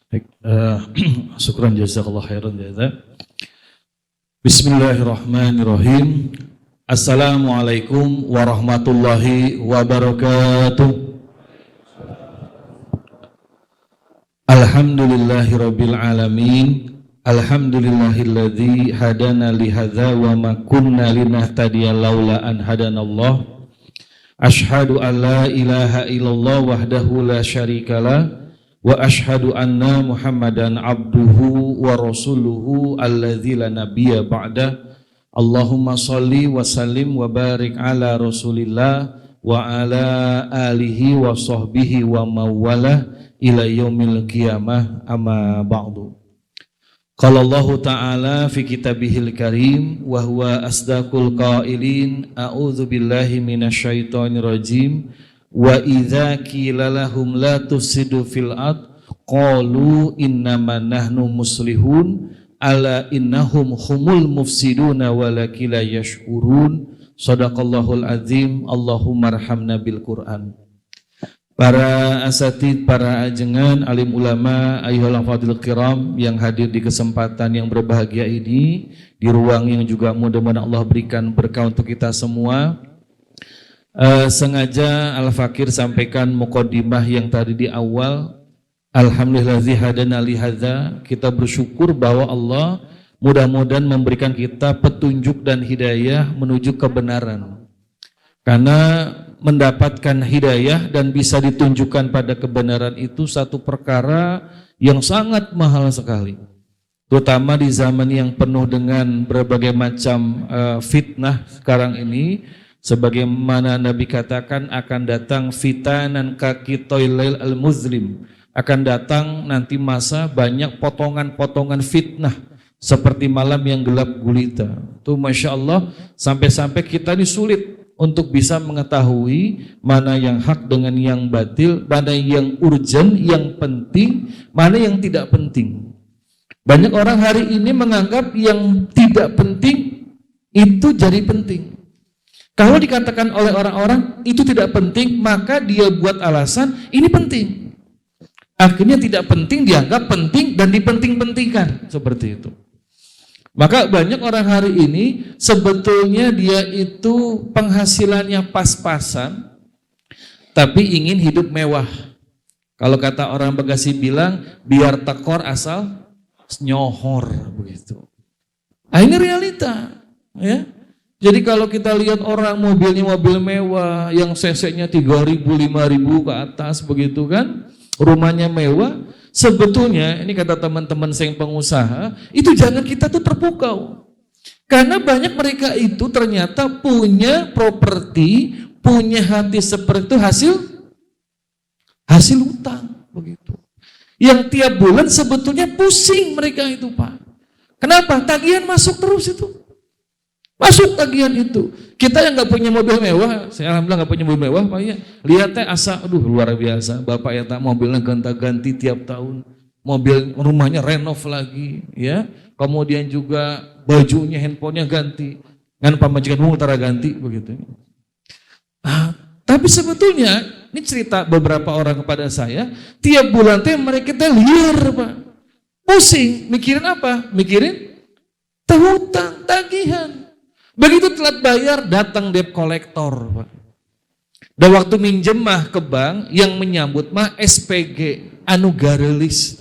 Baik, syukran jazakallah khairan jaza. Bismillahirrahmanirrahim. Assalamualaikum warahmatullahi wabarakatuh. Alhamdulillahirabbil alamin. Alhamdulillahilladzi hadana li hadza wa ma kunna linahtadiya laula an hadanallah. Asyhadu an la ilaha illallah wahdahu la syarikalah wa asyhadu anna Muhammadan abduhu wa rasuluhu alladzi la nabiyya ba'da. Allahumma shalli wa sallim wa barik ala Rasulillah wa ala alihi wa sahbihi wa mawalah ila yaumil qiyamah, amma ba'du. Qala Allah Ta'ala fi kitabihil karim wa huwa asdaqul qailin, a'udzu billahi minasyaitonir rajim. Wa idza qila lahum la tufsidu fil ard qalu innama nahnu muslihun ala innahum humul mufsiduna walakin la yash'urun. Shadaqallahul azim. Allahumma arhamna bil Qur'an. Para asatid, para ajengan, alim ulama, ayyuhal fadil kiram yang hadir di kesempatan yang berbahagia ini, di ruang yang juga mudah-mudahan Allah berikan berkah untuk kita semua. Sengaja Al-Fakir sampaikan muqaddimah yang tadi di awal. Alhamdulillazi hadana li hadza. Kita bersyukur bahwa Allah mudah-mudahan memberikan kita petunjuk dan hidayah menuju kebenaran. Karena mendapatkan hidayah dan bisa ditunjukkan pada kebenaran itu satu perkara yang sangat mahal sekali. Terutama di zaman yang penuh dengan berbagai macam fitnah sekarang ini. Sebagaimana Nabi katakan akan datang fitanan kakitoilil al-muzlim. Akan datang nanti masa banyak potongan-potongan fitnah seperti malam yang gelap gulita. Tuh Masya Allah, sampai-sampai kita ini sulit untuk bisa mengetahui mana yang hak dengan yang batil, mana yang urgent, yang penting, mana yang tidak penting. Banyak orang hari ini menganggap yang tidak penting itu jadi penting. Kalau dikatakan oleh orang-orang itu tidak penting, maka dia buat alasan ini penting. Akhirnya tidak penting dianggap penting dan dipenting-pentingkan, seperti itu. Maka banyak orang hari ini sebetulnya dia itu penghasilannya pas-pasan, tapi ingin hidup mewah. Kalau kata orang Bekasi bilang, biar tekor asal nyohor, begitu. Nah, ini realita, ya. Jadi kalau kita lihat orang mobilnya mobil mewah, yang cc-nya 3.000, 5.000 ke atas, begitu kan, rumahnya mewah. Sebetulnya, ini kata teman-teman saya yang pengusaha, itu jangan kita tuh terpukau. Karena banyak mereka itu ternyata punya properti, punya hati seperti itu hasil utang, begitu. Yang tiap bulan sebetulnya pusing mereka itu, Pak. Kenapa? Tagihan masuk terus itu. Masuk tagihan itu. Kita yang nggak punya mobil mewah, saya alhamdulillah nggak punya mobil mewah, Pak ya. Lihat asa, aduh luar biasa. Bapak ya tak mobilnya ganti-ganti tiap tahun. Mobil rumahnya renov lagi, ya. Kemudian juga bajunya, handphonenya ganti. Kan pamajikan utara ganti begitu. Tapi sebetulnya ini cerita beberapa orang kepada saya, tiap bulan mereka liar, Pak. Pusing, mikirin apa? Mikirin hutang, tagihan. Begitu telat bayar, datang debt collector, Pak. Dan waktu minjem mah ke bank, yang menyambut mah SPG, anugarelis.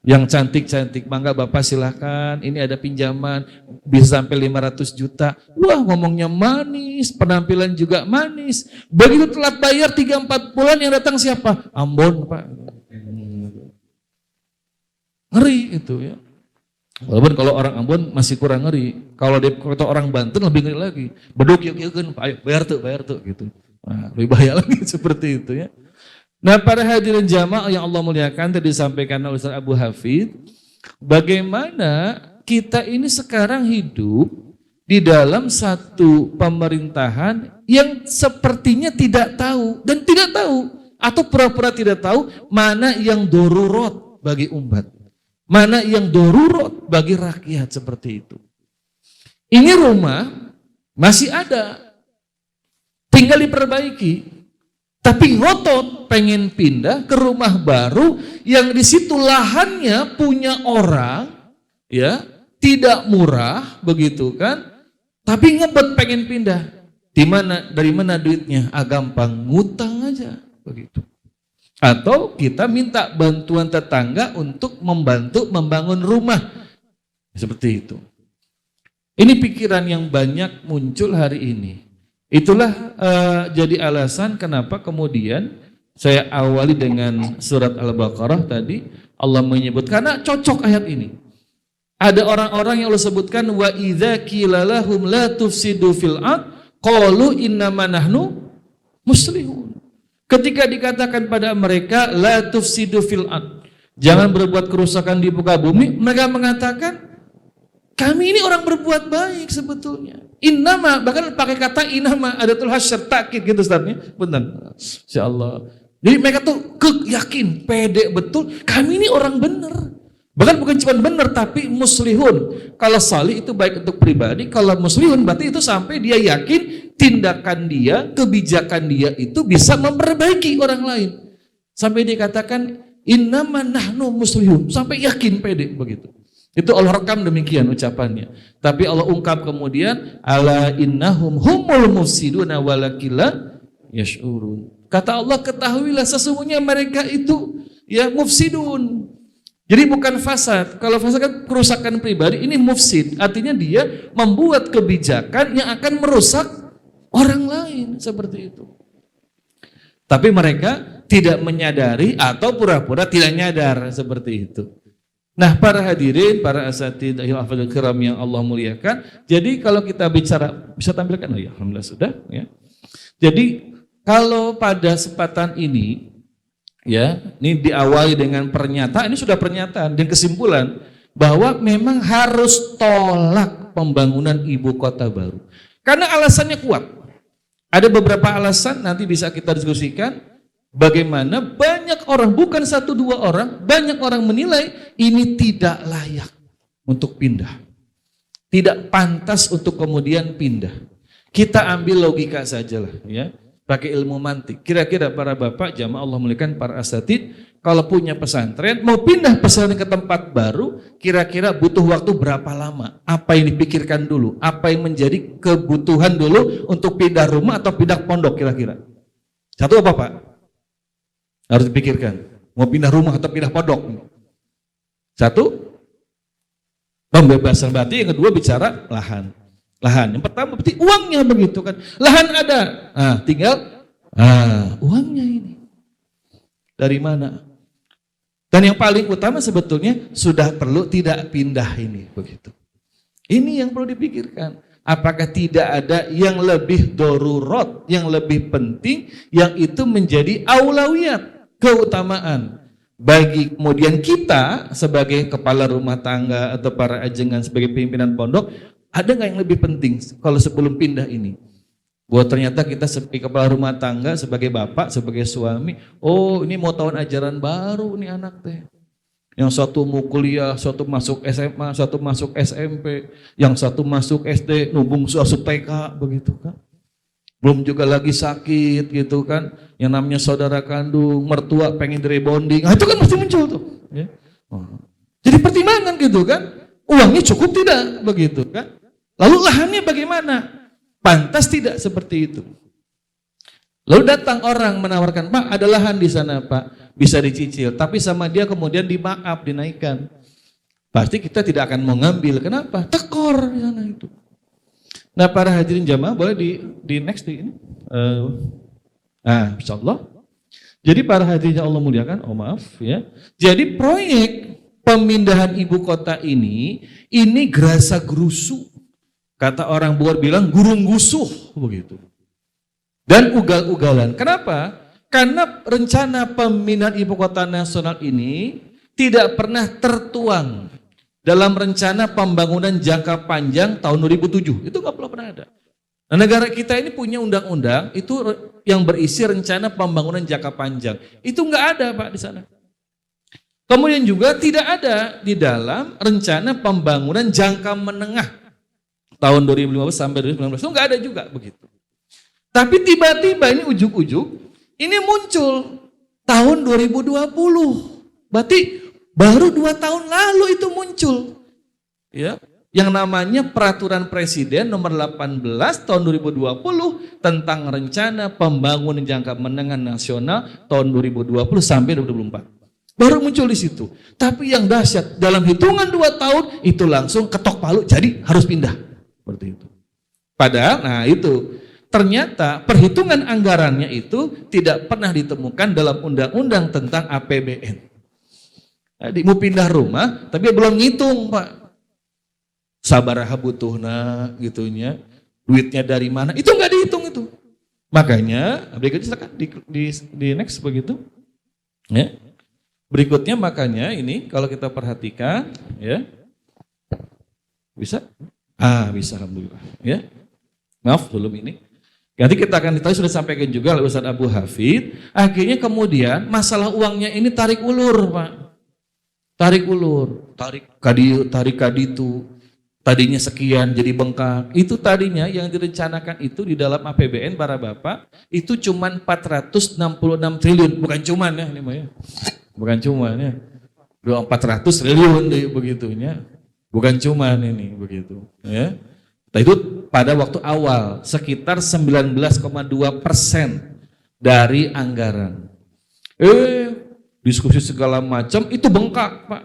Yang cantik-cantik, mangga Bapak silahkan, ini ada pinjaman, bisa sampai 500 juta. Wah, ngomongnya manis, penampilan juga manis. Begitu telat bayar 3-4 bulan, yang datang siapa? Ambon, Pak. Ngeri itu ya. Walaupun kalau orang Ambon masih kurang ngeri, kalau orang Banten lebih ngeri lagi. Beduk yuk kan, ayo bayar tuh gitu. Nah, lebih bahaya lagi seperti itu ya. Nah, para hadirin jamaah yang Allah muliakan, tadi disampaikan oleh Ustaz Abu Hafid, bagaimana kita ini sekarang hidup di dalam satu pemerintahan yang sepertinya tidak tahu dan tidak tahu atau pura-pura tidak tahu mana yang darurat bagi umat. Mana yang darurat bagi rakyat seperti itu. Ini rumah masih ada, tinggal diperbaiki. Tapi ngotot pengen pindah ke rumah baru yang di situ lahannya punya orang, ya, tidak murah begitu kan, tapi ngebet pengen pindah. Dari mana duitnya? Gampang, ngutang aja begitu. Atau kita minta bantuan tetangga untuk membantu membangun rumah. Seperti itu. Ini pikiran yang banyak muncul hari ini. Itulah jadi alasan kenapa kemudian saya awali dengan surat Al-Baqarah tadi. Allah menyebut, karena cocok ayat ini. Ada orang-orang yang Allah sebutkan, wa idza qila lahum la tufsidu fil ard qalu innama nahnu muslihun. Ketika dikatakan pada mereka la tufsidu fil ard, jangan berbuat kerusakan di muka bumi, mereka mengatakan kami ini orang berbuat baik sebetulnya. Innama, bahkan pakai kata innama, adatul hasyr, takkid gitu Ustaznya. Benar. Insyaallah. Jadi mereka tuh yakin, pede betul, kami ini orang benar. Bahkan bukan cuma benar, tapi muslihun. Kalau salih itu baik untuk pribadi, kalau muslihun berarti itu sampai dia yakin tindakan dia, kebijakan dia itu bisa memperbaiki orang lain. Sampai dikatakan innama nahnu muslihun, sampai yakin pede begitu. Itu Allah rekam demikian ucapannya. Tapi Allah ungkap kemudian, ala innahum humul mufsiduna walakila yash'urun. Kata Allah, ketahuilah sesungguhnya mereka itu ya mufsidun. Jadi bukan fasad. Kalau fasad kan kerusakan pribadi, ini mufsid. Artinya dia membuat kebijakan yang akan merusak orang lain, seperti itu. Tapi mereka tidak menyadari atau pura-pura tidak nyadar, seperti itu. Nah, para hadirin, para asatidz hafidhul kiram yang Allah muliakan. Jadi kalau kita bicara, bisa tampilkan? Oh ya, alhamdulillah sudah ya. Jadi kalau pada kesempatan ini ya, ini diawali dengan pernyataan, ini sudah pernyataan dan kesimpulan bahwa memang harus tolak pembangunan ibu kota baru. Karena alasannya kuat. Ada beberapa alasan, nanti bisa kita diskusikan bagaimana banyak orang, bukan satu dua orang, banyak orang menilai ini tidak layak untuk pindah. Tidak pantas untuk kemudian pindah. Kita ambil logika sajalah ya. Pakai ilmu mantik. Kira-kira para bapak jamaah Allah muliakan, para asatidz, kalau punya pesantren, mau pindah pesantren ke tempat baru, kira-kira butuh waktu berapa lama? Apa yang dipikirkan dulu? Apa yang menjadi kebutuhan dulu untuk pindah rumah atau pindah pondok kira-kira? Satu apa Pak? Harus dipikirkan. Mau pindah rumah atau pindah pondok? Satu, pembebasan berarti. Yang kedua bicara lahan. Lahan. Yang pertama berarti uangnya begitu kan. Lahan ada. Tinggal uangnya ini. Dari mana? Dan yang paling utama sebetulnya sudah perlu tidak pindah ini begitu. Ini yang perlu dipikirkan. Apakah tidak ada yang lebih darurat, yang lebih penting, yang itu menjadi aulawiyat, keutamaan bagi kemudian kita sebagai kepala rumah tangga atau para ajengan sebagai pimpinan pondok. Ada nggak yang lebih penting kalau sebelum pindah ini? Bahwa ternyata kita sebagai kepala rumah tangga, sebagai bapak, sebagai suami, oh ini mau tahun ajaran baru nih anak teh. Yang satu mau kuliah, satu masuk SMA, satu masuk SMP, yang satu masuk SD, nubung masuk TK, begitu kan? Belum juga lagi sakit gitu kan? Yang namanya saudara kandung, mertua pengen rebonding, itu kan mesti muncul tuh. Ya. Jadi pertimbangan gitu kan? Uangnya cukup tidak begitu kan? Lalu lahannya bagaimana? Pantas tidak seperti itu. Lalu datang orang menawarkan, Pak ada lahan di sana Pak, bisa dicicil. Tapi sama dia kemudian dimaaf, dinaikkan. Pasti kita tidak akan mau ngambil. Kenapa? Tekor di sana itu. Nah para hadirin jamaah boleh di next di ini. Insyaallah. Jadi para hadirin yang Allah muliakan, maaf ya. Jadi proyek pemindahan ibu kota ini gerasa gerusu. Kata orang Bogor bilang gurung gusuh begitu. Dan ugal-ugalan. Kenapa? Karena rencana pemindahan ibu kota nasional ini tidak pernah tertuang dalam rencana pembangunan jangka panjang tahun 2007. Itu nggak pernah ada. Nah, negara kita ini punya undang-undang itu yang berisi rencana pembangunan jangka panjang. Itu nggak ada Pak di sana. Kemudian juga tidak ada di dalam rencana pembangunan jangka menengah tahun 2015 sampai 2019 itu nggak ada juga begitu. Tapi tiba-tiba ini ujuk-ujuk ini muncul tahun 2020. Berarti baru 2 tahun lalu itu muncul. Ya, yang namanya Peraturan Presiden nomor 18 tahun 2020 tentang rencana pembangunan jangka menengah nasional tahun 2020 sampai 2024. Baru muncul di situ. Tapi yang dahsyat, dalam hitungan 2 tahun itu langsung ketok palu, jadi harus pindah. Seperti itu. Padahal, nah itu, ternyata perhitungan anggarannya itu tidak pernah ditemukan dalam undang-undang tentang APBN. Jadi mau pindah rumah, tapi belum ngitung, Pak. Sabaraha butuhna gitunya, duitnya dari mana, itu nggak dihitung itu. Makanya, berikutnya silakan di next begitu. Ya. Berikutnya makanya ini kalau kita perhatikan, ya, bisa? Bisa, alhamdulillah. Ya, maaf belum ini. Nanti kita akan tadi sudah sampaikan juga oleh Ustaz Abu Hafid. Akhirnya kemudian masalah uangnya ini tarik ulur, Pak. Tarik ulur, tarik kaditu. Tadinya sekian jadi bengkak. Itu tadinya yang direncanakan itu di dalam APBN para bapak itu cuma 466 triliun, bukan cuman ya ini Mbak ya. Bukan cuman ya. 400 triliun begitunya. Bukan cuman ini begitu ya. Nah, itu pada waktu awal sekitar 19,2% dari anggaran. Diskusi segala macam itu bengkak, Pak.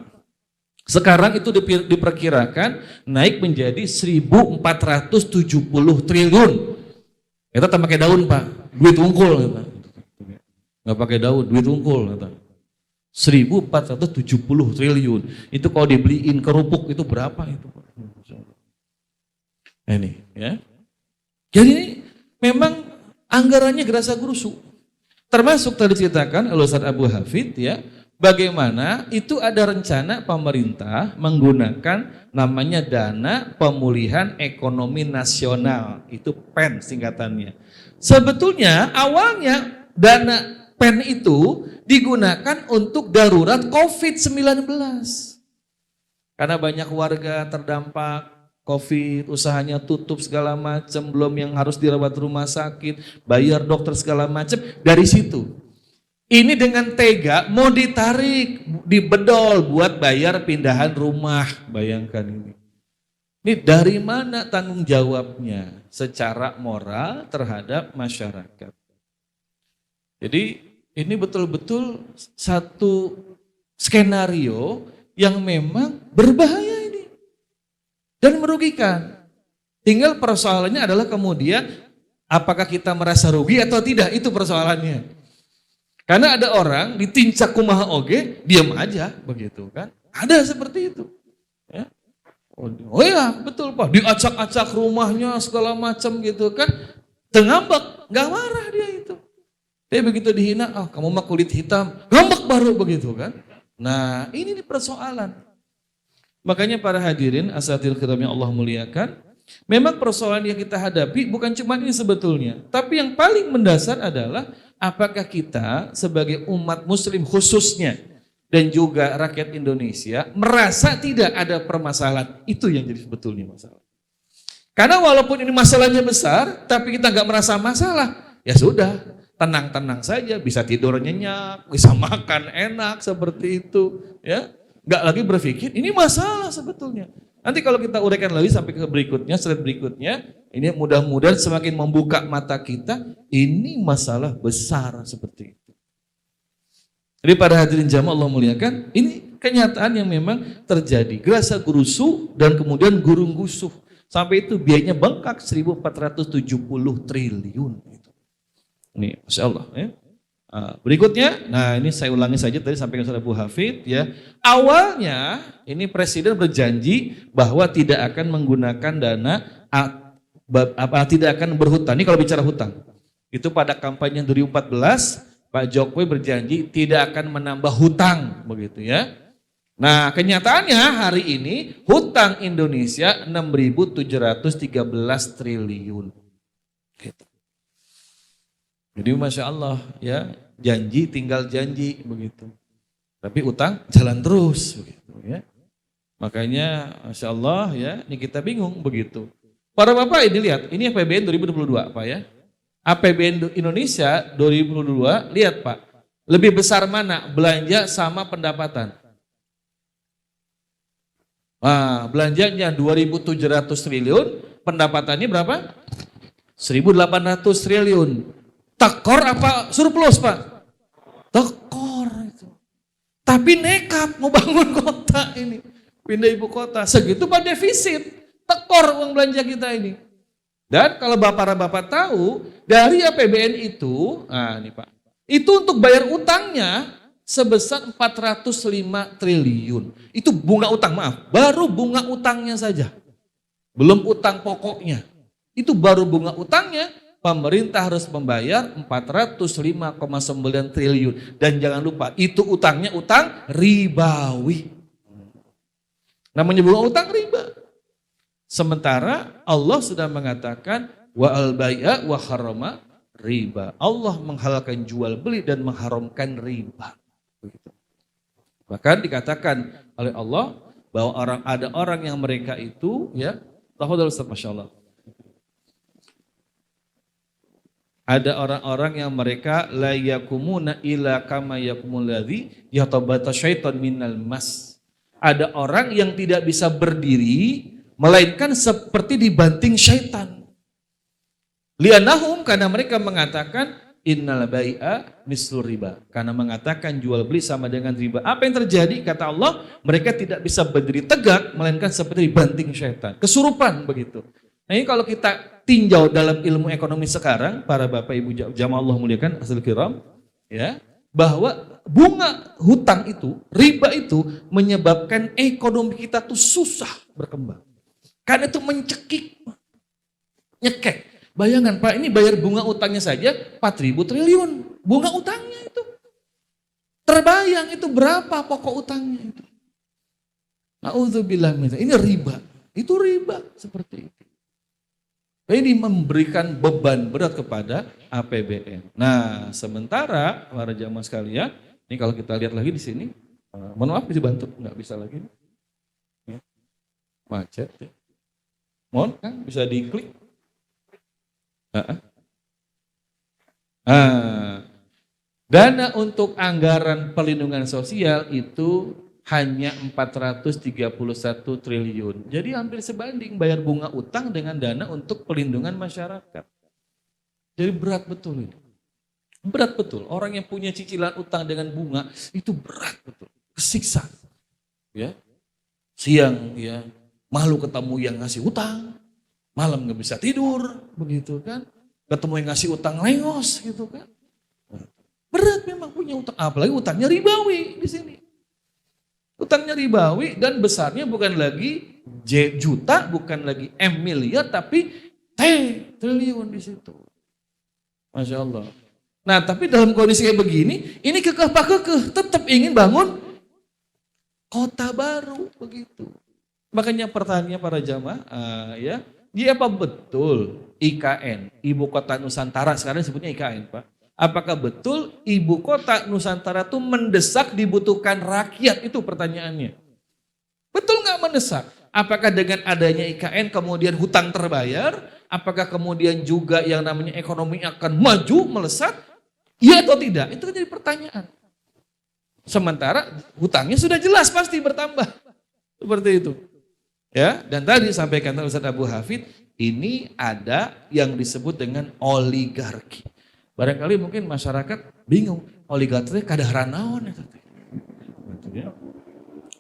Sekarang itu diperkirakan naik menjadi 1.470 triliun. Kita tak pakai daun, Pak. Duit unggul. Nggak pakai daun, duit unggul. 1.470 triliun. Itu kalau dibeliin kerupuk itu berapa itu, Pak? Ini ya. Jadi memang anggarannya gerasa gerusu. Termasuk tadi ceritakan oleh Ustaz Abu Hafid ya. Bagaimana itu ada rencana pemerintah menggunakan namanya Dana Pemulihan Ekonomi Nasional, itu PEN singkatannya. Sebetulnya awalnya dana PEN itu digunakan untuk darurat COVID-19. Karena banyak warga terdampak COVID, usahanya tutup segala macam, belum yang harus dirawat rumah sakit, bayar dokter segala macam, dari situ. Ini dengan tega mau ditarik, dibedol buat bayar pindahan rumah. Bayangkan ini. Ini dari mana tanggung jawabnya secara moral terhadap masyarakat. Jadi ini betul-betul satu skenario yang memang berbahaya ini. Dan merugikan. Tinggal persoalannya adalah kemudian apakah kita merasa rugi atau tidak, itu persoalannya. Karena ada orang ditincak kumaha oge, diam aja begitu kan. Ada seperti itu. Ya. Oh ya betul Pak, diacak-acak rumahnya segala macam gitu kan. Ngambek, nggak marah dia itu. Dia begitu dihina, kamu mah kulit hitam, ngambek baru begitu kan. Nah ini persoalan. Makanya para hadirin asatil kiram yang Allah muliakan, memang persoalan yang kita hadapi bukan cuma ini sebetulnya. Tapi yang paling mendasar adalah apakah kita sebagai umat muslim khususnya dan juga rakyat Indonesia merasa tidak ada permasalahan. Itu yang jadi sebetulnya masalah. Karena walaupun ini masalahnya besar, tapi kita nggak merasa masalah, ya sudah, tenang-tenang saja, bisa tidur nyenyak, bisa makan enak seperti itu, ya. Nggak lagi berpikir ini masalah sebetulnya. Nanti kalau kita uraikan lagi sampai ke berikutnya, slide berikutnya, ini mudah-mudahan semakin membuka mata kita, ini masalah besar seperti itu. Jadi pada hadirin jamaah Allah muliakan, ini kenyataan yang memang terjadi. Gerasa gerusu dan kemudian gurung gusuh. Sampai itu biayanya bengkak 1.470 triliun. Ini Masya Allah ya. Berikutnya, nah ini saya ulangi saja tadi sampai ke Abu Hafid ya. Awalnya ini presiden berjanji bahwa tidak akan menggunakan dana, tidak akan berhutang. Ini kalau bicara hutang. Itu pada kampanye 2014 Pak Jokowi berjanji tidak akan menambah hutang begitu ya. Nah kenyataannya hari ini hutang Indonesia 6.713 triliun. Gitu. Jadi Masya Allah ya, janji tinggal janji begitu. Tapi utang jalan terus begitu ya. Makanya Masya Allah ya, ini kita bingung begitu. Para Bapak ini lihat, ini APBN 2022 Pak ya. APBN Indonesia 2022, lihat Pak. Lebih besar mana? Belanja sama pendapatan. Nah, belanjanya 2.700 triliun, pendapatannya berapa? 1.800 triliun. Tekor apa surplus, Pak? Tekor itu. Tapi nekat mau bangun kota ini. Pindah ibu kota. Segitu Pak defisit. Tekor uang belanja kita ini. Dan kalau bapak-bapak tahu, dari APBN itu, nah ini Pak, itu untuk bayar utangnya sebesar 405 triliun. Itu bunga utang, maaf, baru bunga utangnya saja. Belum utang pokoknya. Itu baru bunga utangnya, pemerintah harus membayar 405,9 triliun. Dan jangan lupa, itu utangnya utang ribawi. Namanya bunga utang riba. Sementara Allah sudah mengatakan wa al-bai'a wa harrama riba. Allah menghalalkan jual beli dan mengharamkan riba. Begitu. Bahkan dikatakan oleh Allah bahwa ada orang yang mereka itu ya, Masya Allah. Ada orang-orang yang mereka la yakumuna illa kama yakumul ladzi yatabata syaitan minal mas. Ada orang yang tidak bisa berdiri melainkan seperti dibanting syaitan. Lianahum, karena mereka mengatakan innal bai'a mislu riba. Karena mengatakan jual beli sama dengan riba. Apa yang terjadi? Kata Allah, mereka tidak bisa berdiri tegak melainkan seperti dibanting syaitan. Kesurupan begitu. Nah ini kalau kita tinjau dalam ilmu ekonomi sekarang, para bapak ibu jamaah Allah muliakan asal kiram, ya, bahwa bunga hutang itu, riba itu menyebabkan ekonomi kita tuh susah berkembang. Karena itu mencekik, nyekek. Bayangkan Pak, ini bayar bunga utangnya saja 4.000 triliun. Bunga utangnya itu. Terbayang itu berapa pokok utangnya itu. Na'udzubillah minzalik. Ini riba. Itu riba seperti itu. Ini memberikan beban berat kepada APBN. Nah, sementara para jamaah sekalian, ini kalau kita lihat lagi di sini, mohon maaf bisa bantu, nggak bisa lagi. Ya. Macet ya. Mohon kan bisa diklik. Dana untuk anggaran perlindungan sosial itu hanya 431 triliun. Jadi hampir sebanding bayar bunga utang dengan dana untuk perlindungan masyarakat. Jadi berat betul ini. Berat betul. Orang yang punya cicilan utang dengan bunga itu berat betul. Kesiksa. Ya. Siang ya, malu ketemu yang ngasih utang. Malam nggak bisa tidur, begitu kan. Ketemu yang ngasih utang lengos gitu kan. Berat memang punya utang, apalagi utangnya ribawi di sini. Utangnya ribawi dan besarnya bukan lagi J juta, bukan lagi M miliar, tapi T triliun di situ. Masya Allah. Nah tapi dalam kondisi kayak begini, ini kekeh pak kekeh, tetap ingin bangun kota baru begitu. Makanya pertanyaannya para jamaah, ya, dia apa betul IKN, Ibu Kota Nusantara, sekarang disebutnya IKN Pak. Apakah betul Ibu Kota Nusantara itu mendesak dibutuhkan rakyat? Itu pertanyaannya. Betul nggak mendesak? Apakah dengan adanya IKN kemudian hutang terbayar? Apakah kemudian juga yang namanya ekonomi akan maju, melesat? Iya atau tidak? Itu kan jadi pertanyaan. Sementara hutangnya sudah jelas pasti bertambah. Seperti itu. Ya, dan tadi sampaikan Ustaz Abu Hafid, ini ada yang disebut dengan oligarki. Barangkali mungkin masyarakat bingung, oligarki kadahran naon ya.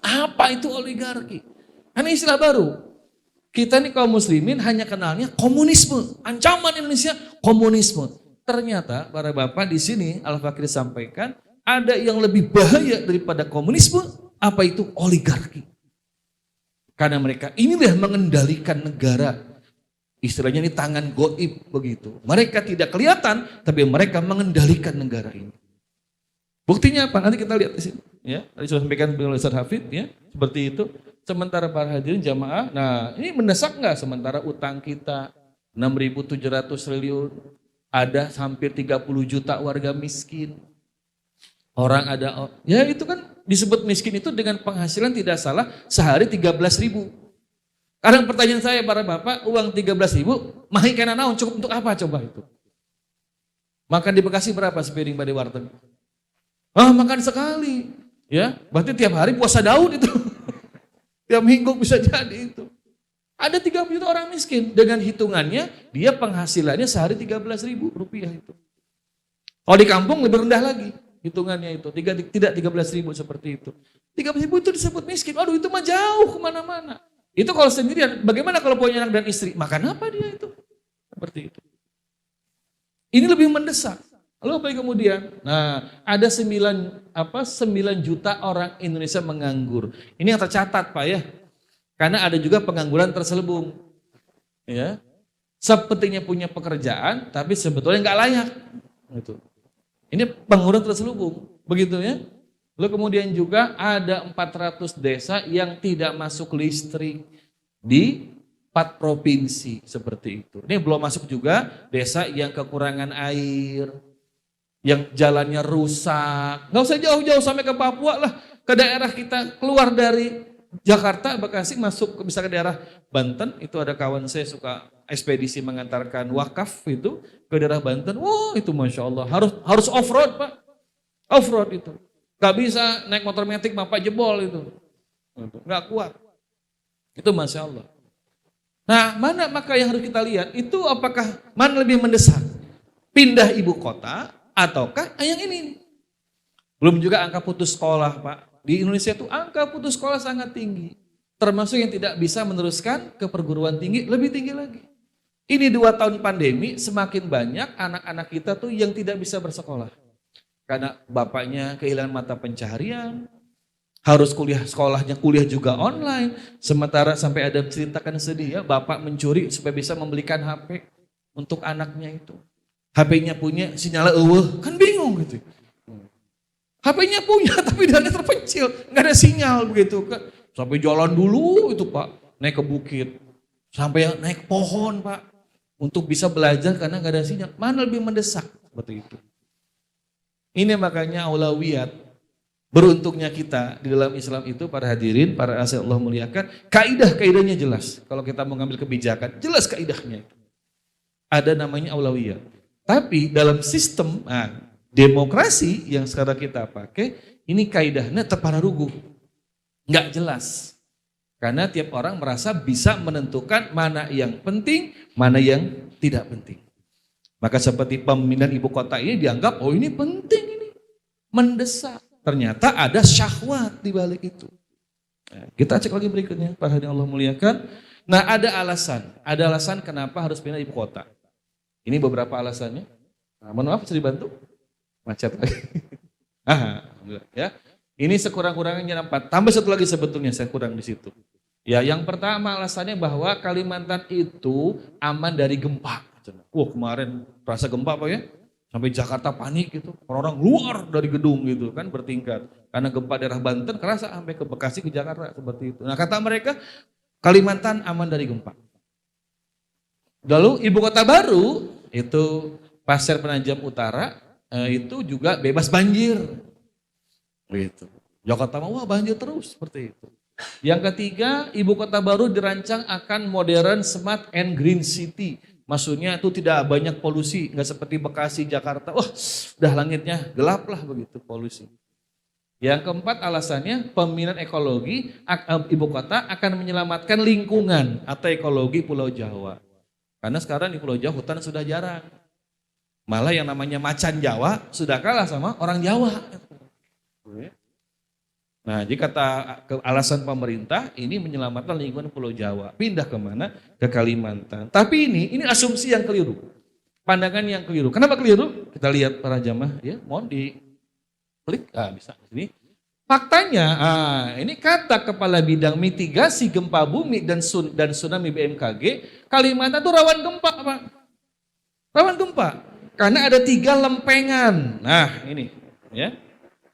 Apa itu oligarki? Ini istilah baru. Kita nih kaum muslimin hanya kenalnya komunisme, ancaman Indonesia komunisme. Ternyata para bapak di sini Al-Fakir sampaikan ada yang lebih bahaya daripada komunisme, apa itu oligarki. Karena mereka inilah mengendalikan negara. Istilahnya ini tangan goib begitu. Mereka tidak kelihatan, tapi mereka mengendalikan negara ini. Buktinya apa? Nanti kita lihat di sini. Ya, tadi sudah sampaikan oleh Ustaz Hafid, ya, seperti itu. Sementara para hadirin jamaah, nah ini mendesak nggak? Sementara utang kita 6.700 triliun, ada hampir 30 juta warga miskin. Orang ada, ya itu kan disebut miskin itu dengan penghasilan tidak salah sehari 13.000. Sekarang pertanyaan saya para bapak, uang 13.000, mahi kena naon cukup untuk apa coba itu? Makan di Bekasi berapa sepiring pada warteg? Makan sekali. Ya, berarti tiap hari puasa Daud itu. Tiap minggu bisa jadi itu. Ada 30 juta orang miskin. Dengan hitungannya, dia penghasilannya sehari 13.000 rupiah itu. Kalau di kampung lebih rendah lagi. Hitungannya itu. Tidak 13.000 seperti itu. 13.000 itu disebut miskin. Aduh itu mah jauh kemana-mana. Itu kalau sendirian. Bagaimana kalau punya anak dan istri? Makan apa dia itu? Seperti itu. Ini lebih mendesak. Lalu apa yang kemudian? Nah, ada 9 juta orang Indonesia menganggur. Ini yang tercatat Pak ya. Karena ada juga pengangguran terselubung. Ya. Sepertinya punya pekerjaan tapi sebetulnya nggak layak. Gitu. Ini pengangguran terselubung. Begitu ya. Lalu kemudian juga ada 400 desa yang tidak masuk listrik di 4 provinsi seperti itu. Ini belum masuk juga desa yang kekurangan air, yang jalannya rusak. Nggak usah jauh-jauh sampai ke Papua lah, ke daerah kita, keluar dari Jakarta, Bekasi, masuk bisa ke daerah Banten. Itu ada kawan saya suka ekspedisi mengantarkan wakaf itu ke daerah Banten. Wah itu Masya Allah, harus off-road Pak, off-road itu. Gak bisa naik motor metik bapak jebol itu, gak kuat. Itu Masya Allah. Nah mana maka yang harus kita lihat, itu apakah mana lebih mendesak? Pindah ibu kota ataukah yang ini? Belum juga angka putus sekolah Pak. Di Indonesia itu angka putus sekolah sangat tinggi. Termasuk yang tidak bisa meneruskan ke perguruan tinggi, lebih tinggi lagi. Ini 2 tahun pandemi semakin banyak anak-anak kita tuh yang tidak bisa bersekolah. Karena bapaknya kehilangan mata pencaharian, harus kuliah juga online. Sementara sampai ada ceritakan sedih ya, bapak mencuri supaya bisa membelikan HP untuk anaknya itu. HP-nya punya, sinyalnya kan bingung gitu. HP-nya punya tapi dalamnya terpencil, nggak ada sinyal begitu kan. Sampai jalan dulu itu Pak, naik ke bukit, sampai naik pohon Pak, untuk bisa belajar karena nggak ada sinyal. Mana lebih mendesak seperti itu. Ini makanya aulawiyat, beruntungnya kita di dalam Islam itu para hadirin, para asal Allah muliakan, kaidahnya jelas. Kalau kita mau ngambil kebijakan, jelas kaidahnya. Ada namanya aulawiyat. Tapi dalam sistem demokrasi yang sekarang kita pakai, ini kaidahnya terpararugu. Nggak jelas. Karena tiap orang merasa bisa menentukan mana yang penting, mana yang tidak penting. Maka seperti pemindahan ibu kota ini dianggap, oh ini penting ini, mendesak. Ternyata ada syahwat di balik itu. Nah, kita cek lagi berikutnya, para hadirin Allah muliakan. Nah ada alasan kenapa harus pindah ibu kota. Ini beberapa alasannya. Nah, mohon maaf, bisa dibantu? Macet lagi. Alhamdulillah ya. Ini sekurang-kurangnya 4. Tambah satu lagi sebetulnya saya kurang di situ. Ya, yang pertama alasannya bahwa Kalimantan itu aman dari gempa. Kemarin rasa gempa Pak ya, sampai Jakarta panik gitu, orang-orang luar dari gedung gitu kan bertingkat. Karena gempa daerah Banten kerasa sampai ke Bekasi, ke Jakarta seperti itu. Nah kata mereka Kalimantan aman dari gempa. Lalu ibu kota baru itu Pasir Penajam Utara itu juga bebas banjir. Gitu. Jakarta wah banjir terus seperti itu. Yang ketiga, ibu kota baru dirancang akan modern, smart and green city. Maksudnya itu tidak banyak polusi, nggak seperti Bekasi, Jakarta. Wah, udah langitnya gelap lah begitu polusi. Yang keempat alasannya pemindahan ekologi ibu kota akan menyelamatkan lingkungan atau ekologi Pulau Jawa. Karena sekarang di Pulau Jawa hutan sudah jarang. Malah yang namanya macan Jawa sudah kalah sama orang Jawa. Nah, jika kata alasan pemerintah ini menyelamatkan lingkungan Pulau Jawa, pindah kemana? Ke Kalimantan. Tapi ini asumsi yang keliru, pandangan yang keliru. Kenapa keliru? Kita lihat para jamaah, ya, mohon di klik, bisa sini. Faktanya, ini kata Kepala Bidang Mitigasi Gempa Bumi dan Tsunami BMKG, Kalimantan itu rawan gempa, Pak. Rawan gempa, karena ada 3 lempengan. Nah, ini, ya.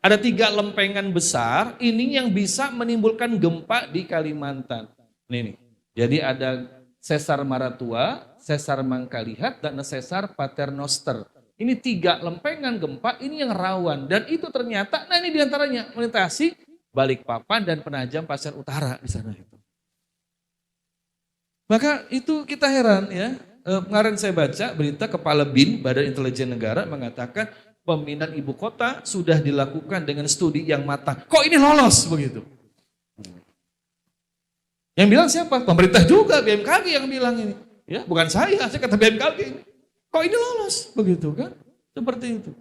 Ada 3 lempengan besar, ini yang bisa menimbulkan gempa di Kalimantan. Ini. Jadi ada Sesar Maratua, Sesar Mangkalihat, dan Sesar Paternoster. Ini 3 lempengan gempa, ini yang rawan. Dan itu ternyata, nah ini diantaranya, melintasi Balikpapan dan Penajam Pasir Utara di sana itu. Maka itu kita heran ya. Kemarin saya baca berita Kepala BIN, Badan Intelijen Negara, mengatakan pemindahan ibu kota sudah dilakukan dengan studi yang matang. Kok ini lolos begitu? Yang bilang siapa? Pemerintah juga, BMKG yang bilang ini. Ya, bukan saya kata BMKG ini. Kok ini lolos begitu kan? Seperti itu.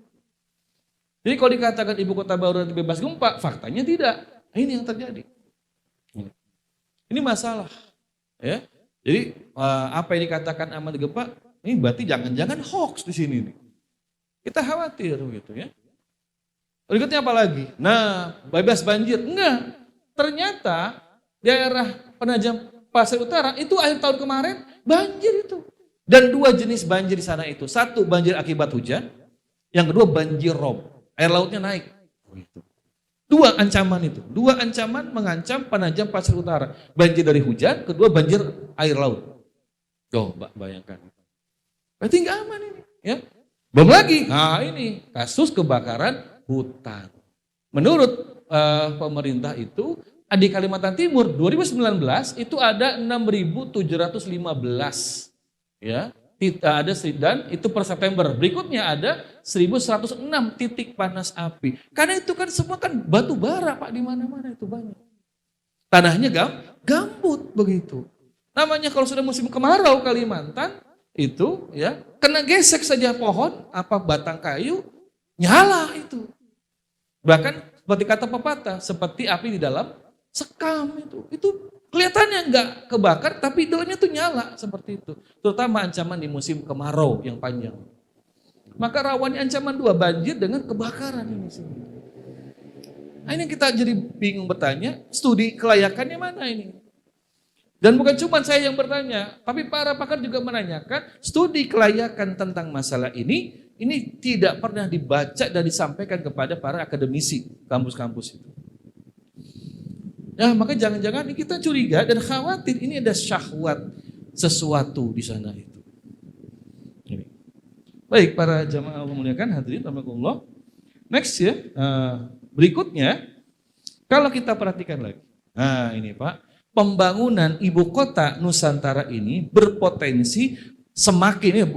Jadi kalau dikatakan ibu kota baru nanti bebas gempa, faktanya tidak. Ini yang terjadi. Ini masalah. Ya. Jadi apa yang dikatakan aman gempa, ini berarti jangan-jangan hoax di sini nih. Kita khawatir begitu ya. Berikutnya apa lagi? Nah, bebas banjir. Enggak. Ternyata daerah Penajam Pasir Utara itu akhir tahun kemarin banjir itu. Dan dua jenis banjir di sana itu. Satu banjir akibat hujan, yang kedua banjir rob. Air lautnya naik. Dua ancaman itu. Dua ancaman mengancam Penajam Pasir Utara. Banjir dari hujan, kedua banjir air laut. Oh, bayangkan. Berarti nggak aman ini. Ya. Belum lagi, nah ini kasus kebakaran hutan. Menurut pemerintah itu, di Kalimantan Timur 2019 itu ada 6.715. Ya. Ada dan itu per September. Berikutnya ada 1.106 titik panas api. Karena itu kan semua kan batu bara Pak, di mana-mana itu banyak. Tanahnya gambut begitu. Namanya kalau sudah musim kemarau Kalimantan itu ya kena gesek saja pohon apa batang kayu nyala itu. Bahkan seperti kata pepatah, seperti api di dalam sekam itu. Itu kelihatannya enggak kebakar, tapi dalamnya tuh nyala seperti itu. Terutama ancaman di musim kemarau yang panjang. Maka rawan ancaman dua, banjir dengan kebakaran ini. Nah, ini kita jadi bingung bertanya, studi kelayakannya mana ini? Dan bukan cuma saya yang bertanya, tapi para pakar juga menanyakan, studi kelayakan tentang masalah ini tidak pernah dibaca dan disampaikan kepada para akademisi kampus-kampus itu. Nah, maka jangan-jangan kita curiga dan khawatir ini ada syahwat sesuatu di sana itu. Baik, para jamaah Allah muliakan hadirin rahimakumullah. Next ya, berikutnya kalau kita perhatikan lagi. Nah, ini Pak, pembangunan ibu kota Nusantara ini berpotensi semakin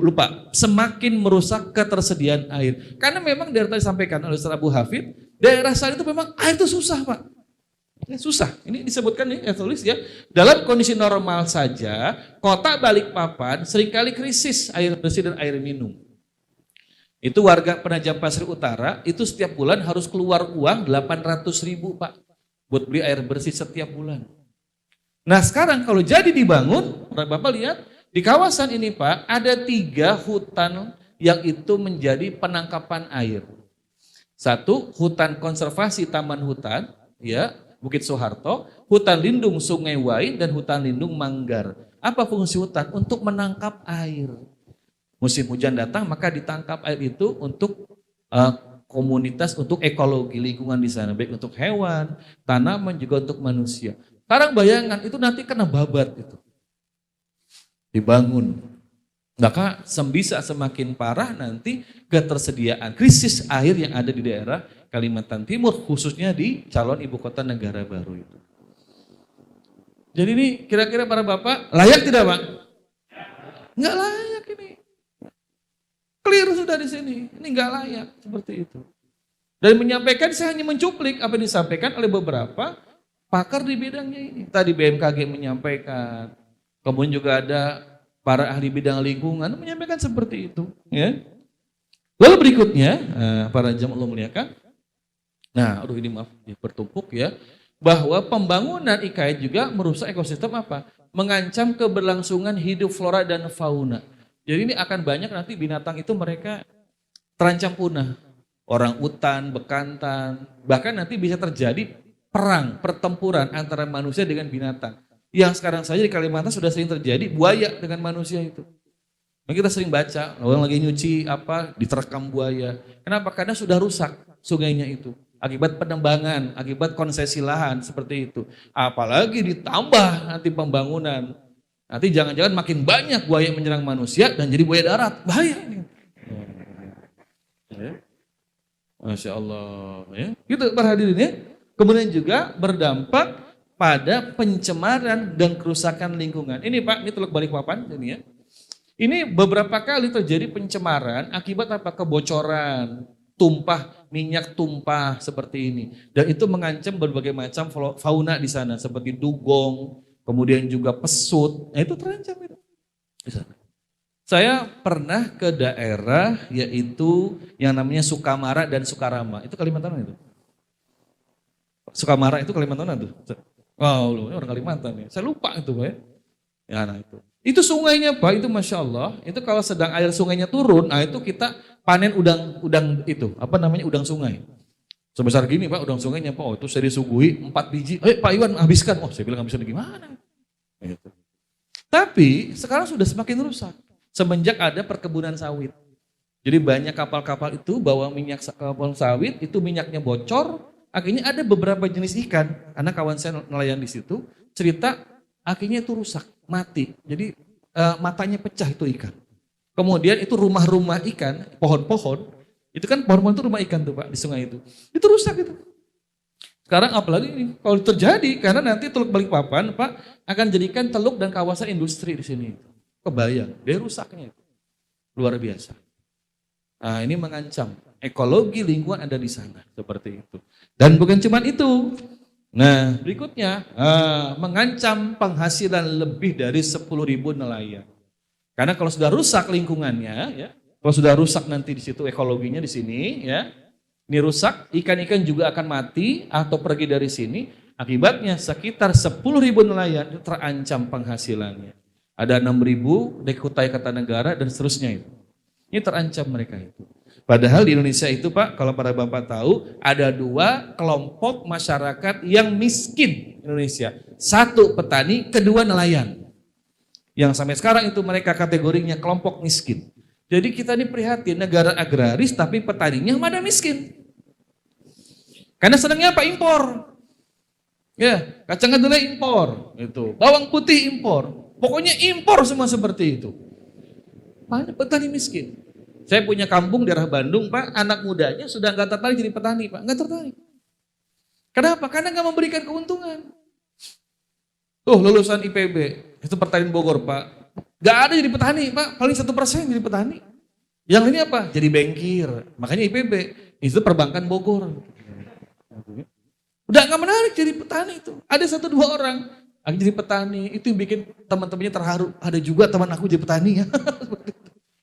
merusak ketersediaan air. Karena memang dari tadi disampaikan oleh Ustaz Abu Hafid, daerah sana itu memang air itu susah Pak. Susah, ini disebutkan nih, tulis ya. Dalam kondisi normal saja, kota Balikpapan seringkali krisis air bersih dan air minum. Itu warga Penajam Pasir Utara, itu setiap bulan harus keluar uang 800.000 Pak, buat beli air bersih setiap bulan. Nah sekarang kalau jadi dibangun, Bapak lihat, di kawasan ini Pak, ada 3 hutan yang itu menjadi penangkapan air. Satu, hutan konservasi taman hutan, ya, Bukit Soeharto, hutan lindung Sungai Wain, dan hutan lindung Manggar. Apa fungsi hutan? Untuk menangkap air. Musim hujan datang, maka ditangkap air itu untuk komunitas, untuk ekologi lingkungan di sana. Baik untuk hewan, tanaman, juga untuk manusia. Sekarang bayangkan, itu nanti kena babat itu. Dibangun. Maka bisa semakin parah nanti ketersediaan krisis air yang ada di daerah Kalimantan Timur, khususnya di calon ibu kota negara baru itu. Jadi ini kira-kira para bapak layak tidak Pak? Enggak layak ini. Clear sudah di sini, ini enggak layak seperti itu. Dan menyampaikan, saya hanya mencuplik apa yang disampaikan oleh beberapa pakar di bidangnya ini. Tadi BMKG menyampaikan, kemudian juga ada para ahli bidang lingkungan menyampaikan seperti itu. Ya. Lalu berikutnya, para jamaah Allah muliakan, nah, ini maaf, bertumpuk ya, bahwa pembangunan IKN juga merusak ekosistem apa? Mengancam keberlangsungan hidup flora dan fauna. Jadi ini akan banyak nanti binatang itu mereka terancam punah. Orang utan, bekantan, bahkan nanti bisa terjadi perang, pertempuran antara manusia dengan binatang. Yang sekarang saja di Kalimantan sudah sering terjadi buaya dengan manusia itu. Kita sering baca, orang lagi nyuci diterkam buaya. Kenapa? Karena sudah rusak sungainya itu. Akibat penembangan, akibat konsesi lahan seperti itu. Apalagi ditambah nanti pembangunan. Nanti jangan-jangan makin banyak buaya yang menyerang manusia dan jadi buaya darat. Bahaya ini. Ya. Masya Allah. Ya. Gitu para hadirin ya. Kemudian juga berdampak pada pencemaran dan kerusakan lingkungan. Ini Pak, ini Teluk Balikpapan ini ya. Ini beberapa kali terjadi pencemaran akibat apa? Kebocoran. minyak tumpah seperti ini. Dan itu mengancam berbagai macam fauna di sana seperti dugong, kemudian juga pesut. Nah, itu terancam itu di sana. Saya pernah ke daerah yaitu yang namanya Sukamara dan Sukarama. Itu Kalimantan itu. Sukamara itu Kalimantan itu. Wow, lu orang Kalimantan ya. Saya lupa itu, Pak ya. Ya, nah itu. Itu sungainya, Pak, itu Masya Allah. Itu kalau sedang air sungainya turun, nah itu kita panen udang itu, apa namanya, udang sungai. Sebesar gini, Pak, udang sungainya, Pak. Oh, itu saya disuguhi 4 biji. Pak Iwan, habiskan. Oh, saya bilang habiskan gimana? Gitu. Tapi sekarang sudah semakin rusak. Semenjak ada perkebunan sawit. Jadi banyak kapal-kapal itu bawa minyak kapal sawit, itu minyaknya bocor. Akhirnya ada beberapa jenis ikan. Anak kawan saya nelayan di situ, cerita akhirnya itu rusak, mati. Jadi matanya pecah itu ikan. Kemudian itu rumah-rumah ikan, pohon-pohon. Itu kan pohon-pohon itu rumah ikan tuh Pak, di sungai itu. Itu rusak itu. Sekarang apalagi ini, kalau terjadi, karena nanti Teluk Balikpapan Pak akan jadikan teluk dan kawasan industri di sini. Kebayang, dia rusaknya itu. Luar biasa. Nah, ini mengancam ekologi lingkungan ada di sana seperti itu. Dan bukan cuma itu. Nah, berikutnya mengancam penghasilan lebih dari 10.000 nelayan. Karena kalau sudah rusak lingkungannya, ya, kalau sudah rusak nanti di situ ekologinya di sini, ya, ini rusak, ikan-ikan juga akan mati atau pergi dari sini. Akibatnya sekitar 10.000 nelayan terancam penghasilannya. Ada 6.000 dari Kutai Kartanegara dan seterusnya itu. Ini terancam mereka itu. Padahal di Indonesia itu Pak, kalau para Bapak tahu, ada 2 kelompok masyarakat yang miskin Indonesia. 1 petani, kedua nelayan. Yang sampai sekarang itu mereka kategorinya kelompok miskin. Jadi kita ini prihatin, negara agraris tapi petaninya mana miskin. Karena senangnya apa? Impor. Ya, kacang kedelai impor, itu. Bawang putih impor. Pokoknya impor semua seperti itu. Mana petani miskin? Saya punya kampung daerah Bandung, Pak. Anak mudanya sudah nggak tertarik jadi petani, Pak. Nggak tertarik. Kenapa? Karena nggak memberikan keuntungan. Tuh lulusan IPB, itu pertanian Bogor, Pak. Nggak ada jadi petani, Pak. Paling 1% jadi petani. Yang ini apa? Jadi bankir. Makanya IPB, itu perbankan Bogor. Udah nggak menarik jadi petani itu. Ada 1-2 orang. Aku jadi petani, itu yang bikin teman-temannya terharu. Ada juga teman aku jadi petani ya.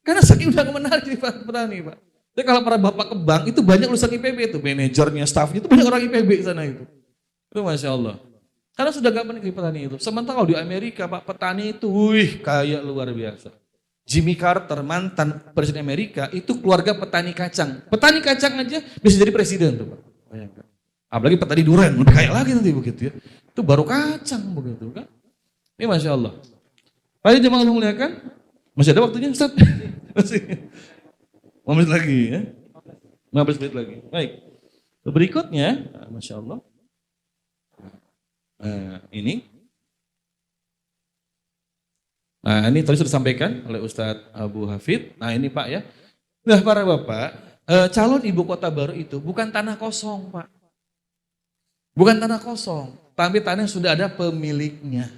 Karena saking udah menarik jadi petani Pak. Tapi kalau para bapak ke bank, itu banyak lulusan IPB itu. Manajernya, staffnya, itu banyak orang IPB di sana itu. Itu Masya Allah. Karena sudah gak menarik jadi petani itu. Sementara kalau di Amerika Pak, petani itu, wih kaya luar biasa. Jimmy Carter, mantan presiden Amerika, itu keluarga petani kacang. Petani kacang aja bisa jadi presiden tuh Pak. Bayangkan. Apalagi petani durian, lebih kaya lagi nanti begitu ya. Itu baru kacang begitu kan. Ini Masya Allah. Pak jemaah Allah muliakan. Masih ada waktunya Ustaz? Masih. 5 menit lagi ya. 15 menit lagi. Baik. Berikutnya, Masya Allah. Ini. Nah ini tadi sudah disampaikan oleh Ustadz Abu Hafid. Nah ini Pak ya. Nah para Bapak, calon ibu kota baru itu bukan tanah kosong Pak. Bukan tanah kosong, tapi tanah sudah ada pemiliknya.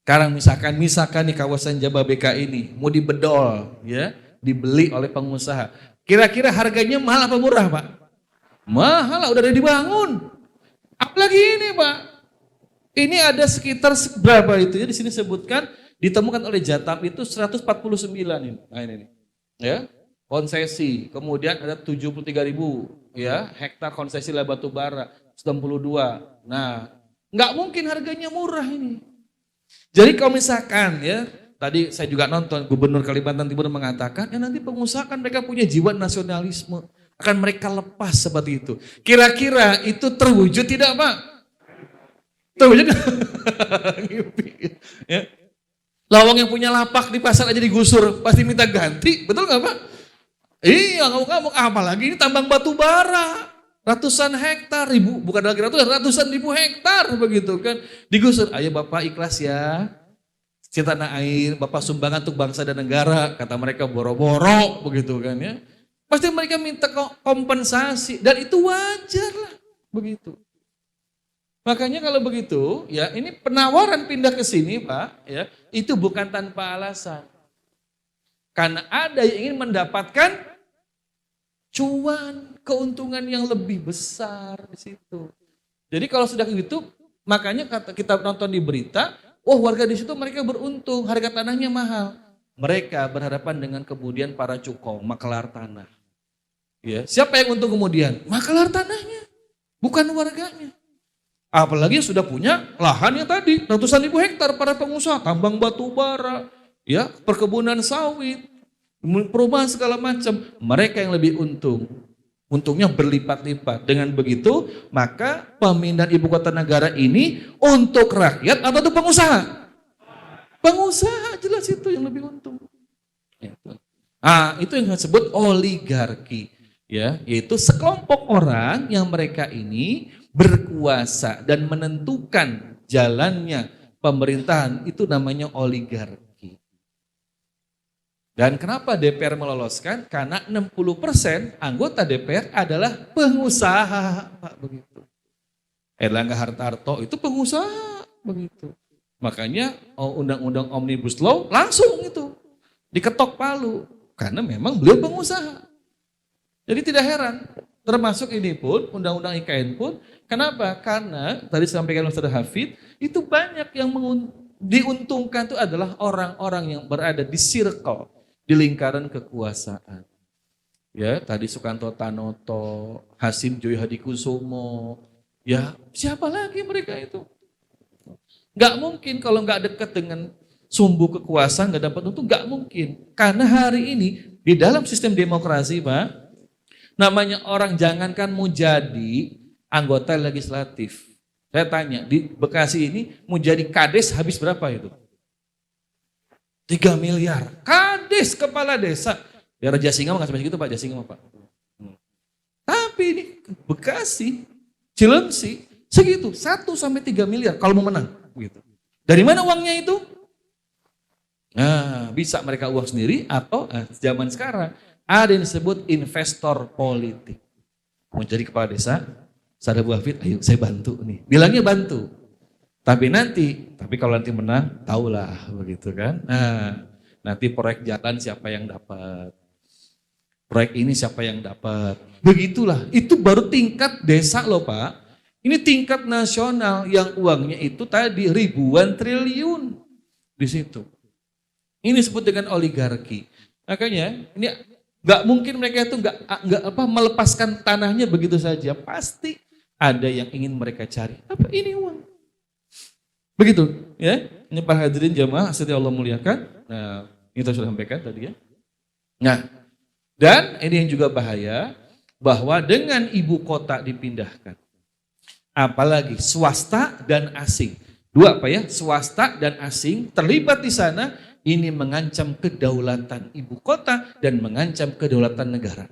Sekarang misalkan di kawasan Jababeka ini mau dibedol, ya, dibeli oleh pengusaha. Kira-kira harganya mahal apa murah, Pak? Mahal, udah dibangun. Apalagi ini, Pak. Ini ada sekitar berapa itu ya? Di sini sebutkan ditemukan oleh Jatam itu 149 ini. Nah ini. Ya. Konsesi, kemudian ada 73.000 ya hektar konsesi lahan batu bara, 92. Nah, nggak mungkin harganya murah ini. Jadi kalau misalkan ya, tadi saya juga nonton Gubernur Kalimantan Timur mengatakan, ya nanti pengusaha kan mereka punya jiwa nasionalisme, akan mereka lepas seperti itu. Kira-kira itu terwujud tidak Pak? Terwujud? Ya. Lawang yang punya lapak di pasar aja digusur, pasti minta ganti, betul nggak Pak? Iya, ngamuk-ngamuk. Apalagi ini tambang batu bara, ratusan hektar, bukan lagi ratusan ribu hektar begitu kan. Digusur, ayo Bapak ikhlas ya, cinta tanah air, Bapak sumbangan untuk bangsa dan negara, kata mereka boro-boro begitu kan ya. Pasti mereka minta kompensasi dan itu wajar lah begitu. Makanya kalau begitu, ya ini penawaran pindah ke sini Pak, ya itu bukan tanpa alasan. Karena ada yang ingin mendapatkan cuan, keuntungan yang lebih besar di situ. Jadi kalau sudah gitu, makanya kita nonton di berita, warga di situ mereka beruntung, harga tanahnya mahal. Mereka berhadapan dengan kemudian para cukong, makelar tanah. Ya, siapa yang untung kemudian? Makelar tanahnya, bukan warganya. Apalagi sudah punya lahan yang tadi, ratusan ribu hektar para pengusaha, tambang batu bara, ya, perkebunan sawit, perumahan segala macam. Mereka yang lebih untung. Untungnya berlipat-lipat. Dengan begitu, maka pemindahan ibu kota negara ini untuk rakyat atau untuk pengusaha? Pengusaha, jelas itu yang lebih untung. Itu yang disebut oligarki, ya, yaitu sekelompok orang yang mereka ini berkuasa dan menentukan jalannya pemerintahan, itu namanya oligarki. Dan kenapa DPR meloloskan? Karena 60% anggota DPR adalah pengusaha, Pak, begitu. Erlangga Hartarto itu pengusaha, begitu. Makanya undang-undang Omnibus Law langsung itu diketok palu, karena memang beliau pengusaha. Jadi tidak heran, termasuk ini pun, undang-undang IKN pun, kenapa? Karena tadi sampaikan Ustaz Hafid, itu banyak yang diuntungkan itu adalah orang-orang yang berada di circle, di lingkaran kekuasaan. Ya, tadi Sukanto Tanoto, Hasim Joyo Hadikusumo, ya siapa lagi mereka itu? Gak mungkin kalau gak dekat dengan sumbu kekuasaan gak dapat untung, gak mungkin. Karena hari ini di dalam sistem demokrasi, Pak, namanya orang jangankan mau jadi anggota legislatif. Saya tanya, di Bekasi ini mau jadi kades habis berapa itu? 3 miliar. Kades kepala desa. Daerah Jasinga nggak sampai segitu Pak, Jasinga Pak. Tapi ini Bekasi, Cilengsi, segitu 1 sampai 3 miliar kalau mau menang. Gitu. Dari mana uangnya itu? Nah, bisa mereka uang sendiri atau zaman sekarang ada yang disebut investor politik. Mau jadi kepala desa, Ustaz Abu Hafid, ayo saya bantu nih. Bilangnya bantu. Tapi kalau nanti menang, tahulah begitu kan. Nah, nanti proyek jalan siapa yang dapat. Proyek ini siapa yang dapat. Begitulah, itu baru tingkat desa loh Pak. Ini tingkat nasional yang uangnya itu tadi ribuan triliun di situ. Ini disebut dengan oligarki. Makanya ini nggak mungkin mereka itu nggak melepaskan tanahnya begitu saja. Pasti ada yang ingin mereka cari. Apa ini uang? Begitu, ya. Ini para hadirin jamaah setia Allah muliakan. Nah, ini kita sudah sampaikan tadi ya. Nah, dan ini yang juga bahaya bahwa dengan ibu kota dipindahkan, apalagi swasta dan asing. Dua apa ya? Swasta dan asing terlibat di sana. Ini mengancam kedaulatan ibu kota dan mengancam kedaulatan negara.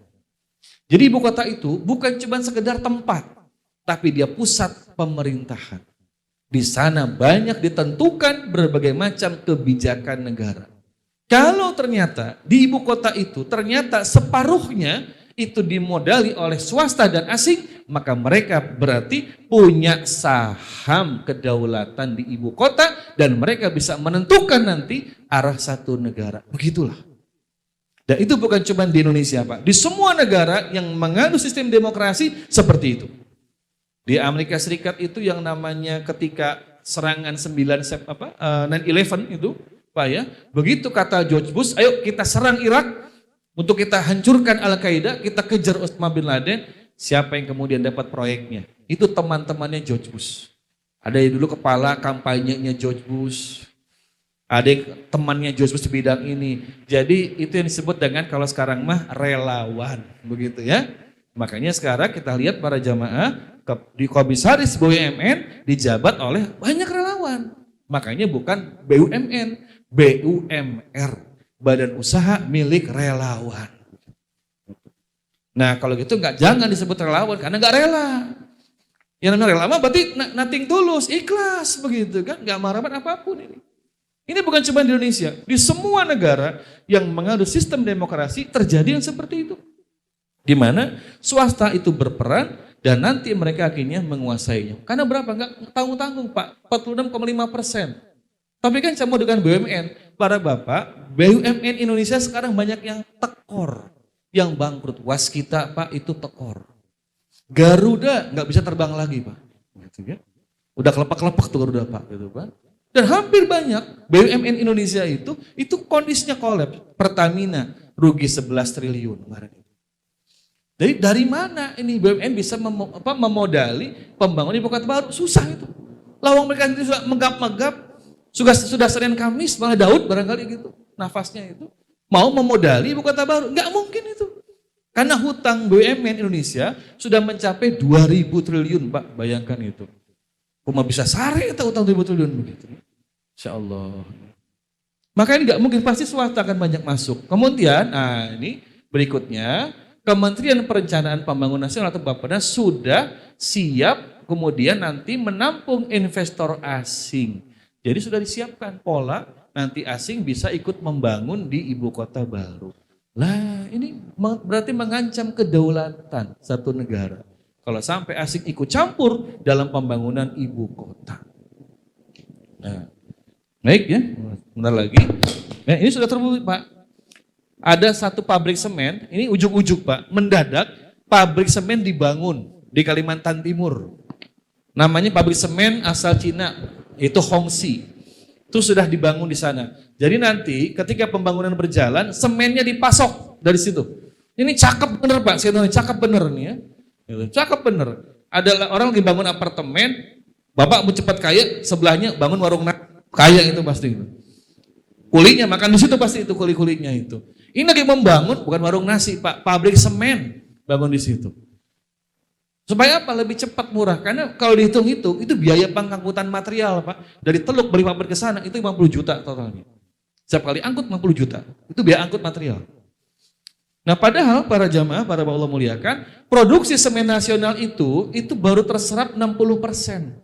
Jadi ibu kota itu bukan cuma sekedar tempat, tapi dia pusat pemerintahan. Di sana banyak ditentukan berbagai macam kebijakan negara. Kalau ternyata di ibu kota itu ternyata separuhnya itu dimodali oleh swasta dan asing, maka mereka berarti punya saham kedaulatan di ibu kota dan mereka bisa menentukan nanti arah satu negara. Begitulah. Dan itu bukan cuma di Indonesia Pak. Di semua negara yang mengandung sistem demokrasi seperti itu. Di Amerika Serikat itu yang namanya ketika serangan 9/11 itu, Pak ya, begitu kata George Bush, ayo kita serang Irak untuk kita hancurkan Al-Qaeda, kita kejar Osama bin Laden, siapa yang kemudian dapat proyeknya? Itu teman-temannya George Bush. Ada yang dulu kepala kampanyenya George Bush, ada yang temannya George Bush di bidang ini. Jadi itu yang disebut dengan kalau sekarang mah relawan, begitu ya. Makanya sekarang kita lihat para jamaah di komisaris BUMN dijabat oleh banyak relawan. Makanya bukan BUMN, BUMR, Badan Usaha Milik Relawan. Nah kalau gitu jangan disebut relawan karena nggak rela. Yang namanya relawan berarti nothing tulus, ikhlas begitu kan, nggak mengharapkan apapun ini. Ini bukan cuma di Indonesia, di semua negara yang mengandung sistem demokrasi terjadi yang seperti itu. Di mana swasta itu berperan dan nanti mereka akhirnya menguasainya. Karena berapa? Enggak tanggung-tanggung Pak, 46,5%. Tapi kan sama dengan BUMN, para bapak, BUMN Indonesia sekarang banyak yang tekor. yang bangkrut. Waskita Pak itu tekor. Garuda nggak bisa terbang lagi Pak. Gitu, ya. Udah kelepak-kelepak tuh Garuda Pak. Gitu, Pak. Dan hampir banyak BUMN Indonesia itu kondisinya kolaps. Pertamina rugi 11 triliun kemarin. Jadi dari mana ini BUMN bisa memodali pembangunan ibu kota baru? Susah itu. Lawang mereka itu sudah megap-megap, sudah Senin Kamis malah Daud barangkali gitu. Nafasnya itu mau memodali ibu kota baru, nggak mungkin itu. Karena hutang BUMN Indonesia sudah mencapai 2.000 triliun Pak, bayangkan itu. Cuma bisa sare itu hutang 2.000 triliun begitu. Insya Allah. Makanya nggak mungkin, pasti swasta akan banyak masuk. Kemudian, nah ini berikutnya, Kementerian Perencanaan Pembangunan Nasional atau Bappenas sudah siap kemudian nanti menampung investor asing. Jadi sudah disiapkan pola nanti asing bisa ikut membangun di ibu kota baru. Lah ini berarti mengancam kedaulatan satu negara. Kalau sampai asing ikut campur dalam pembangunan ibu kota. Nah, baik ya, bentar lagi. Nah, ini sudah terbukti Pak. Ada satu pabrik semen, ini ujung-ujung Pak, mendadak pabrik semen dibangun di Kalimantan Timur. Namanya pabrik semen asal Cina, itu Hongxi. Itu sudah dibangun di sana. Jadi nanti ketika pembangunan berjalan, semennya dipasok dari situ. Ini cakep bener Pak, saya tahu cakep bener nih ya. Cakep bener. Ada orang lagi bangun apartemen, Bapak mau cepat kaya, sebelahnya bangun warung kaya itu pasti. Kulinya makan di situ pasti itu kuli-kulinya itu. Ini lagi membangun bukan warung nasi Pak, pabrik semen bangun di situ. Supaya apa? Lebih cepat murah. Karena kalau dihitung-hitung itu biaya pengangkutan material Pak. Dari Teluk beli pabrik ke sana itu 50 juta totalnya. Setiap kali angkut 50 juta. Itu biaya angkut material. Nah padahal para jamaah, para Allah muliakan, produksi semen nasional itu baru terserap 60%.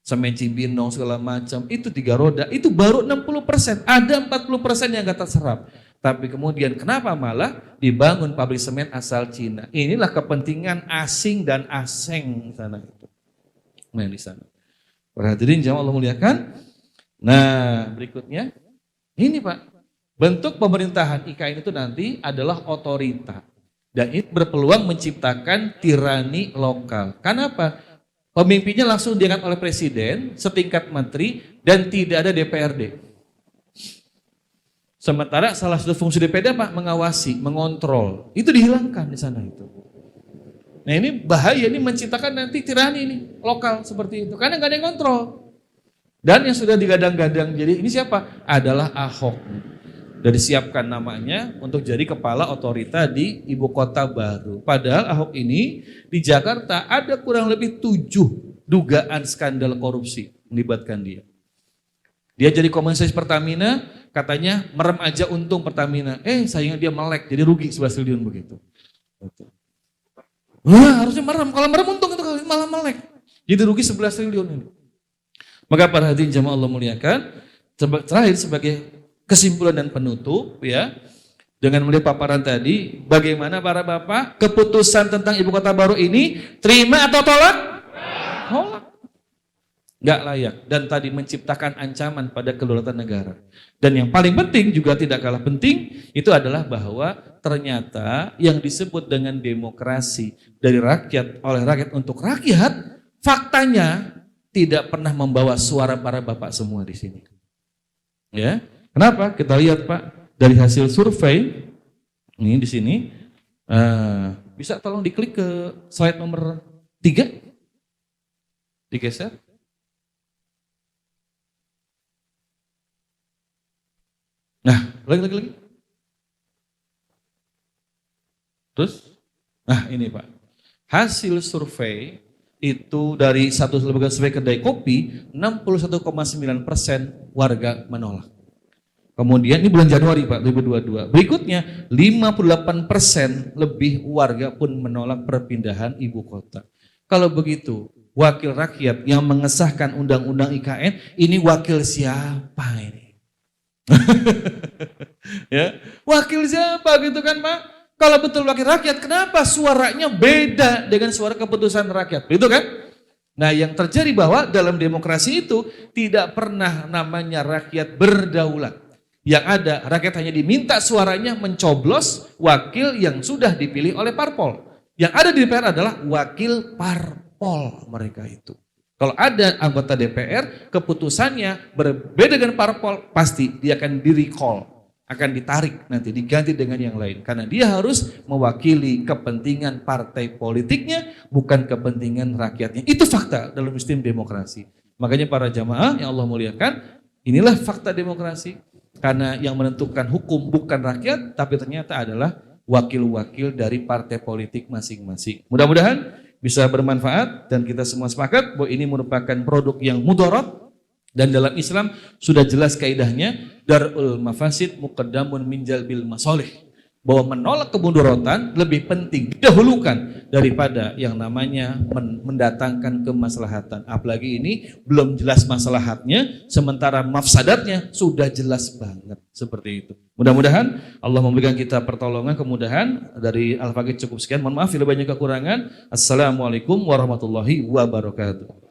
Semen Cibinong segala macam, itu 3 roda, itu baru 60%. Ada 40% yang gak terserap. Tapi kemudian kenapa malah dibangun pabrik semen asal Cina? Inilah kepentingan asing dan aseng sana itu. Nah di sana. Hadirin jamaah Allah muliakan. Nah berikutnya, ini Pak. Bentuk pemerintahan IKN itu nanti adalah otorita. Dan itu berpeluang menciptakan tirani lokal. Kenapa? Pemimpinnya langsung diangkat oleh presiden, setingkat menteri, dan tidak ada DPRD. Sementara salah satu fungsi DPRD apa? Mengawasi, mengontrol. Itu dihilangkan di sana itu. Nah ini bahaya, ini menciptakan nanti tirani ini lokal seperti itu. Karena nggak ada yang kontrol. Dan yang sudah digadang-gadang jadi ini siapa? Adalah Ahok. Sudah disiapkan namanya untuk jadi kepala otorita di ibu kota baru. Padahal Ahok ini di Jakarta ada kurang lebih 7 dugaan skandal korupsi melibatkan dia. Dia jadi komisaris Pertamina, katanya merem aja untung Pertamina. Sayangnya dia melek, jadi rugi 11 triliun begitu. Wah harusnya merem, kalau merem untung itu malah melek. Jadi rugi 11 triliun ini. Maka para hadirin jamaah Allah muliakan, terakhir sebagai kesimpulan dan penutup ya, dengan melihat paparan tadi, bagaimana para bapak keputusan tentang ibu kota baru ini terima atau tolak? Tolak. Nggak layak dan tadi menciptakan ancaman pada kedaulatan negara. Dan yang paling penting juga tidak kalah penting itu adalah bahwa ternyata yang disebut dengan demokrasi dari rakyat oleh rakyat untuk rakyat, faktanya tidak pernah membawa suara para bapak semua di sini. Ya. Kenapa? Kita lihat Pak, dari hasil survei, ini di sini, bisa tolong diklik ke slide nomor 3, digeser. Nah, lagi. Terus, nah ini Pak, hasil survei itu dari satu lembaga survei kedai kopi, 61,9% warga menolak. Kemudian ini bulan Januari Pak 2022. Berikutnya 58% lebih warga pun menolak perpindahan ibu kota. Kalau begitu, wakil rakyat yang mengesahkan undang-undang IKN ini wakil siapa ini? Ya, wakil siapa gitu kan Pak? Kalau betul wakil rakyat, kenapa suaranya beda dengan suara keputusan rakyat? Begitu kan? Nah yang terjadi bahwa dalam demokrasi itu tidak pernah namanya rakyat berdaulat. Yang ada rakyat hanya diminta suaranya mencoblos wakil yang sudah dipilih oleh parpol. Yang ada di DPR adalah wakil parpol mereka itu. Kalau ada anggota DPR, keputusannya berbeda dengan parpol, pasti dia akan di-recall, akan ditarik nanti, diganti dengan yang lain. Karena dia harus mewakili kepentingan partai politiknya, bukan kepentingan rakyatnya. Itu fakta dalam sistem demokrasi. Makanya para jamaah yang Allah muliakan, inilah fakta demokrasi. Karena yang menentukan hukum bukan rakyat, tapi ternyata adalah wakil-wakil dari partai politik masing-masing. Mudah-mudahan bisa bermanfaat dan kita semua sepakat bahwa ini merupakan produk yang mudarat dan dalam Islam sudah jelas kaidahnya darul mafasid muqaddamun min jalbil masalih, bahwa menolak kemudaratan lebih penting didahulukan daripada yang namanya mendatangkan kemaslahatan. Apalagi ini belum jelas maslahatnya sementara mafsadatnya sudah jelas banget, seperti itu. Mudah-mudahan Allah memberikan kita pertolongan, kemudahan. Dari Al-Faqih cukup sekian. Mohon maaf bila banyak kekurangan. Assalamualaikum warahmatullahi wabarakatuh.